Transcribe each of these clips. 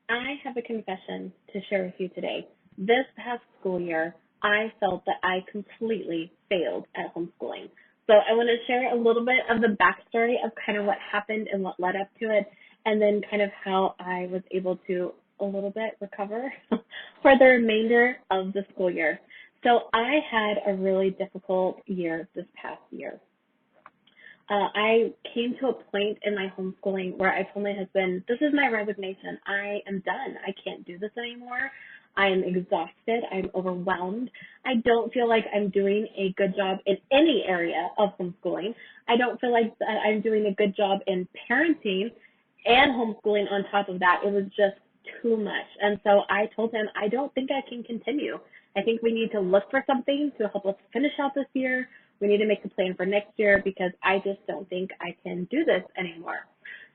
I have a confession to share with you today. This past school year, I felt that I completely failed at homeschooling. So I want to share a little bit of the backstory of kind of what happened and what led up to it, and then kind of how I was able to a little bit recover for the remainder of the school year. So I had a really difficult year this past year. I came to a point in my homeschooling where I told my husband, this is my resignation. I am done. I can't do this anymore. I am exhausted. I'm overwhelmed. I don't feel like I'm doing a good job in any area of homeschooling. I don't feel like that I'm doing a good job in parenting and homeschooling on top of that. It was just too much. And so I told him, I don't think I can continue. I think we need to look for something to help us finish out this year. We need to make a plan for next year because I just don't think I can do this anymore.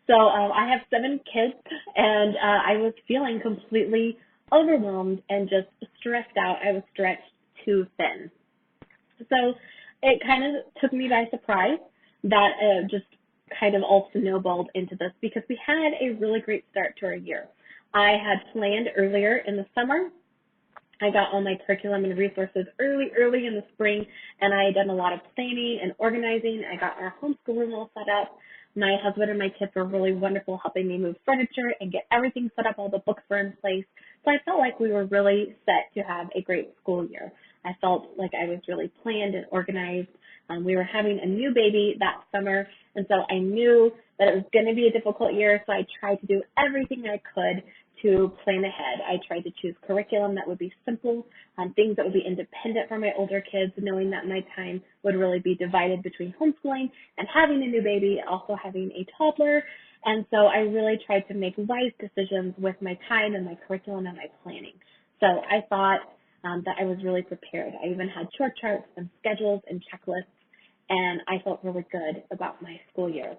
So I have 7 kids, and I was feeling completely overwhelmed and just stressed out. I was stretched too thin. So it kind of took me by surprise that just kind of all snowballed into this because we had a really great start to our year. I had planned earlier in the summer. I got all my curriculum and resources early in the spring, and I had done a lot of planning and organizing. I got our homeschool room all set up. My husband and my kids were really wonderful helping me move furniture and get everything set up. All the books were in place. So I felt like we were really set to have a great school year. I felt like I was really planned and organized. We were having a new baby that summer, and so I knew that it was going to be a difficult year, so I tried to do everything I could to plan ahead. I tried to choose curriculum that would be simple, things that would be independent for my older kids, knowing that my time would really be divided between homeschooling and having a new baby, also having a toddler. And so I really tried to make wise decisions with my time and my curriculum and my planning. So I thought that I was really prepared. I even had short charts and schedules and checklists, and I felt really good about my school year.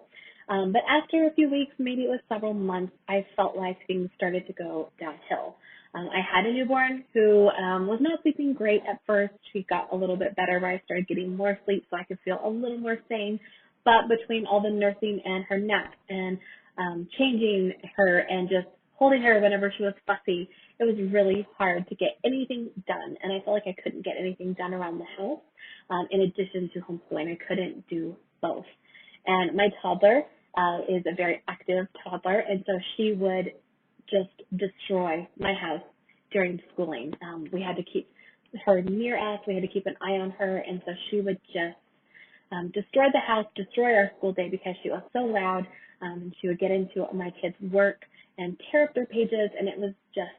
But after a few weeks, maybe it was several months, I felt like things started to go downhill. I had a newborn who was not sleeping great at first. She got a little bit better where I started getting more sleep so I could feel a little more sane. But between all the nursing and her nap and changing her and just holding her whenever she was fussy, it was really hard to get anything done. And I felt like I couldn't get anything done around the house. In addition to homeschooling, I couldn't do both. And my toddler is a very active toddler, and so she would just destroy my house during schooling. We had to keep her near us. We had to keep an eye on her, and so she would just destroy the house, destroy our school day because she was so loud. And she would get into my kids' work and tear up their pages, and it was just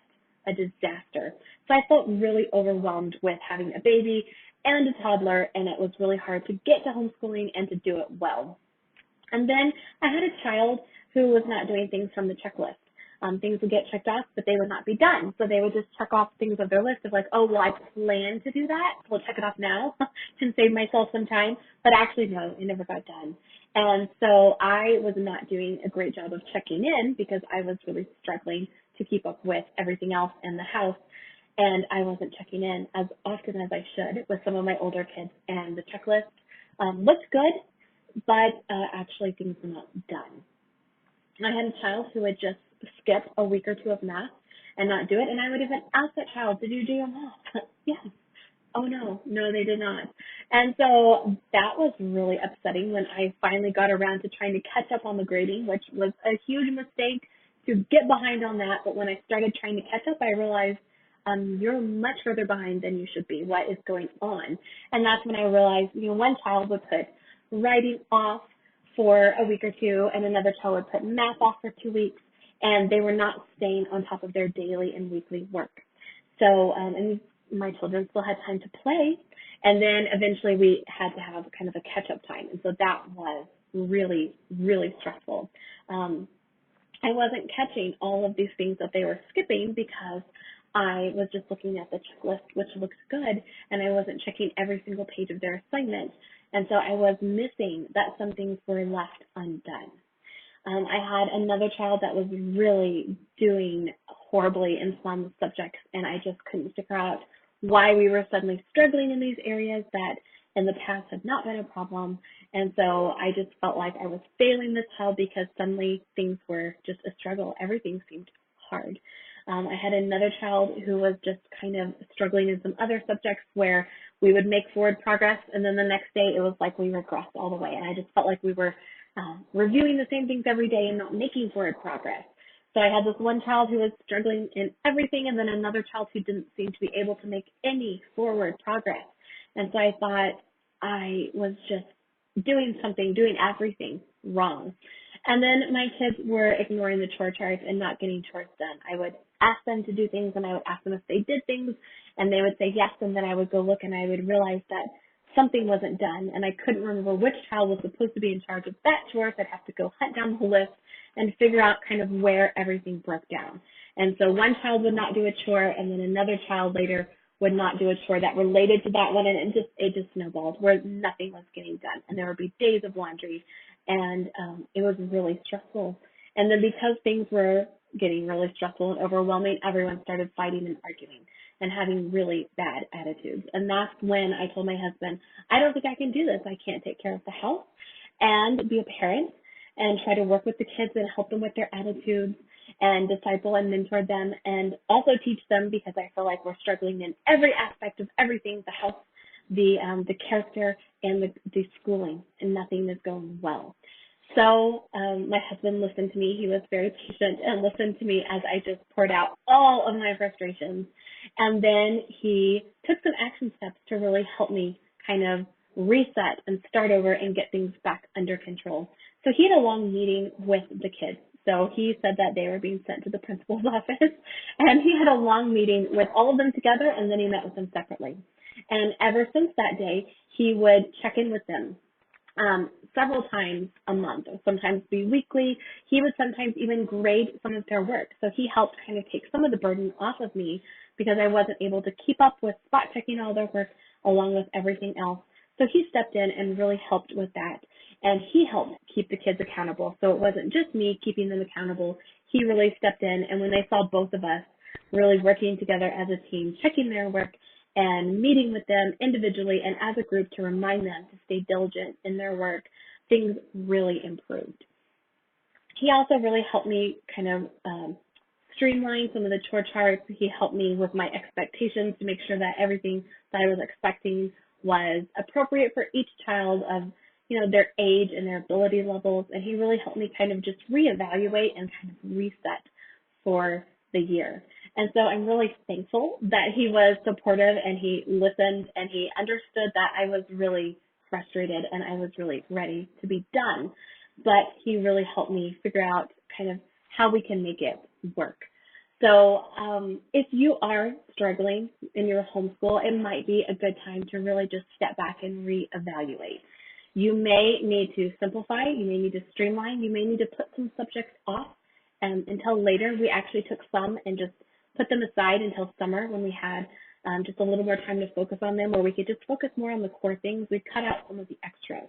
a disaster. So I felt really overwhelmed with having a baby and a toddler, and it was really hard to get to homeschooling and to do it well. And then I had a child who was not doing things from the checklist. Things would get checked off, but they would not be done. So they would just check off things on their list of like, oh, well, I plan to do that. We'll check it off now to save myself some time. But actually, no, it never got done. And so I was not doing a great job of checking in because I was really struggling to keep up with everything else in the house. And I wasn't checking in as often as I should with some of my older kids. And the checklist looked good, but actually things were not done. I had a child who would just skip a week or two of math and not do it, and I would even ask that child, did you do your math? Yes. Oh, no, they did not. And so that was really upsetting when I finally got around to trying to catch up on the grading, which was a huge mistake to get behind on that. But when I started trying to catch up, I realized you're much further behind than you should be. What is going on? And that's when I realized, one child would put writing off for a week or two, and another child would put math off for 2 weeks, and they were not staying on top of their daily and weekly work. So, and my children still had time to play, and then eventually we had to have kind of a catch-up time, and so that was really, really stressful. I wasn't catching all of these things that they were skipping because I was just looking at the checklist, which looks good, and I wasn't checking every single page of their assignment. And so I was missing that some things were left undone. I had another child that was really doing horribly in some subjects, and I just couldn't figure out why we were suddenly struggling in these areas that in the past had not been a problem. And so I just felt like I was failing this child because suddenly things were just a struggle. Everything seemed hard. I had another child who was just kind of struggling in some other subjects where we would make forward progress, and then the next day it was like we regressed all the way. And I just felt like we were reviewing the same things every day and not making forward progress. So I had this one child who was struggling in everything, and then another child who didn't seem to be able to make any forward progress. And so I thought I was just doing everything wrong. And then my kids were ignoring the chore charts and not getting chores done. I would ask them to do things, and I would ask them if they did things, and they would say yes, and then I would go look, and I would realize that something wasn't done, and I couldn't remember which child was supposed to be in charge of that chore, so I'd have to go hunt down the list and figure out kind of where everything broke down. And so one child would not do a chore, and then another child later would not do a chore that related to that one, and it just snowballed where nothing was getting done, and there would be days of laundry, and it was really stressful. And then because things were getting really stressful and overwhelming, everyone started fighting and arguing and having really bad attitudes. And that's when I told my husband, I don't think I can do this. I can't take care of the house and be a parent and try to work with the kids and help them with their attitudes and disciple and mentor them and also teach them, because I feel like we're struggling in every aspect of everything, the house, the character, and the schooling, and nothing is going well. So my husband listened to me. He was very patient and listened to me as I just poured out all of my frustrations. And then he took some action steps to really help me kind of reset and start over and get things back under control. So he had a long meeting with the kids. So he said that they were being sent to the principal's office, and he had a long meeting with all of them together, and then he met with them separately. And ever since that day, he would check in with them several times a month, or sometimes bi-weekly. He would sometimes even grade some of their work. So he helped kind of take some of the burden off of me because I wasn't able to keep up with spot checking all their work along with everything else. So he stepped in and really helped with that. And he helped keep the kids accountable. So it wasn't just me keeping them accountable. He really stepped in. And when they saw both of us really working together as a team, checking their work and meeting with them individually and as a group to remind them to stay diligent in their work, things really improved. He also really helped me kind of streamline some of the chore charts. He helped me with my expectations to make sure that everything that I was expecting was appropriate for each child of, their age and their ability levels. And he really helped me kind of just reevaluate and kind of reset for the year. And so I'm really thankful that he was supportive and he listened and he understood that I was really frustrated and I was really ready to be done. But he really helped me figure out kind of how we can make it work. So if you are struggling in your homeschool, it might be a good time to really just step back and reevaluate. You may need to simplify, you may need to streamline, you may need to put some subjects off until later. We actually took some and just put them aside until summer when we had just a little more time to focus on them, where we could just focus more on the core things. We cut out some of the extras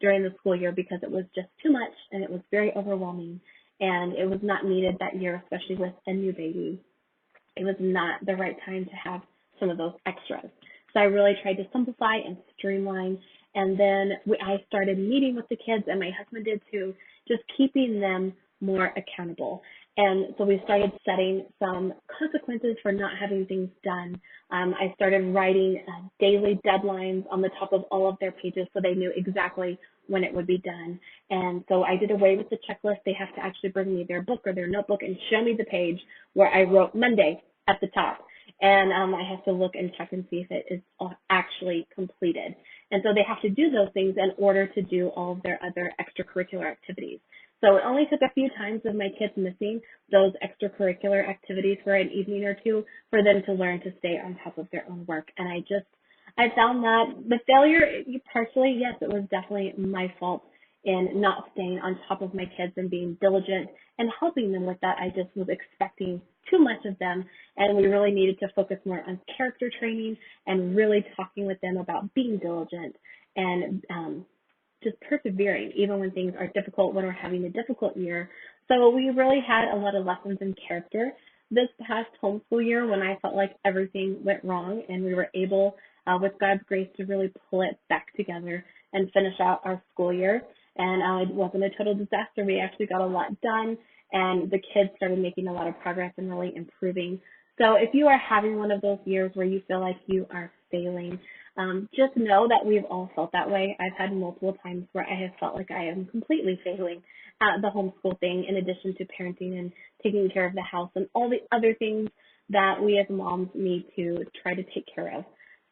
during the school year because it was just too much and it was very overwhelming and it was not needed that year, especially with a new baby. It was not the right time to have some of those extras. So I really tried to simplify and streamline. And then I started meeting with the kids, and my husband did too, just keeping them more accountable. And so we started setting some consequences for not having things done. I started writing daily deadlines on the top of all of their pages so they knew exactly when it would be done. And so I did away with the checklist. They have to actually bring me their book or their notebook and show me the page where I wrote Monday at the top. And I have to look and check and see if it is actually completed. And so they have to do those things in order to do all of their other extracurricular activities. So it only took a few times of my kids missing those extracurricular activities for an evening or two for them to learn to stay on top of their own work. And I found that the failure, partially, yes, it was definitely my fault in not staying on top of my kids and being diligent and helping them with that. I just was expecting too much of them, and we really needed to focus more on character training and really talking with them about being diligent and just persevering even when things are difficult, when we're having a difficult year. So we really had a lot of lessons in character this past homeschool year when I felt like everything went wrong, and we were able, with God's grace, to really pull it back together and finish out our school year. And it wasn't a total disaster. We actually got a lot done, and the kids started making a lot of progress and really improving. So if you are having one of those years where you feel like you are failing, just know that we've all felt that way. I've had multiple times where I have felt like I am completely failing at the homeschool thing, in addition to parenting and taking care of the house and all the other things that we as moms need to try to take care of.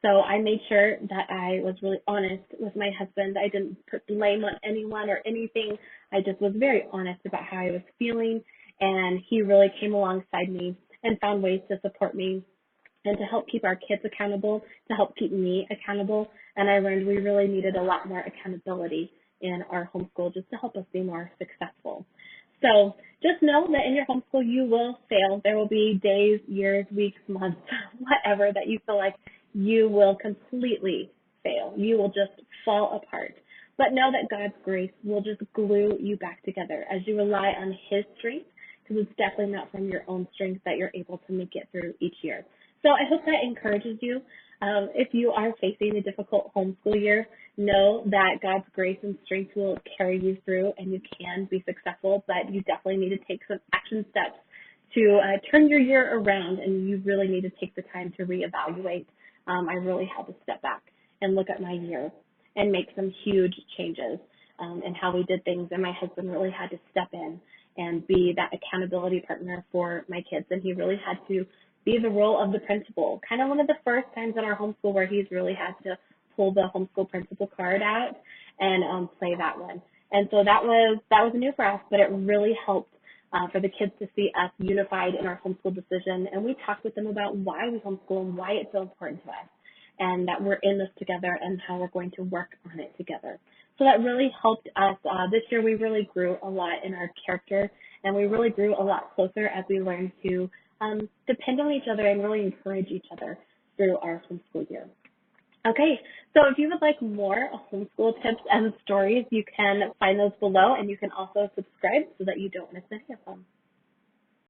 So I made sure that I was really honest with my husband. I didn't put blame on anyone or anything. I just was very honest about how I was feeling, and he really came alongside me and found ways to support me and to help keep our kids accountable, to help keep me accountable. And I learned we really needed a lot more accountability in our homeschool just to help us be more successful. So just know that in your homeschool, you will fail. There will be days, years, weeks, months, whatever, that you feel like you will completely fail. You will just fall apart. But know that God's grace will just glue you back together as you rely on His strength, because it's definitely not from your own strength that you're able to make it through each year. So I hope that encourages you. If you are facing a difficult homeschool year, know that God's grace and strength will carry you through, and you can be successful, but you definitely need to take some action steps to turn your year around, and you really need to take the time to reevaluate. I really had to step back and look at my year and make some huge changes in how we did things, and my husband really had to step in and be that accountability partner for my kids, and he really had to be the role of the principal. Kind of one of the first times in our homeschool where he's really had to pull the homeschool principal card out and play that one. And so that was new for us, but it really helped for the kids to see us unified in our homeschool decision. And we talked with them about why we homeschool and why it's so important to us, and that we're in this together and how we're going to work on it together. So that really helped us. This year we really grew a lot in our character, and we really grew a lot closer as we learned to depend on each other and really encourage each other through our homeschool year. Okay, so if you would like more homeschool tips and stories, you can find those below, and you can also subscribe so that you don't miss any of them.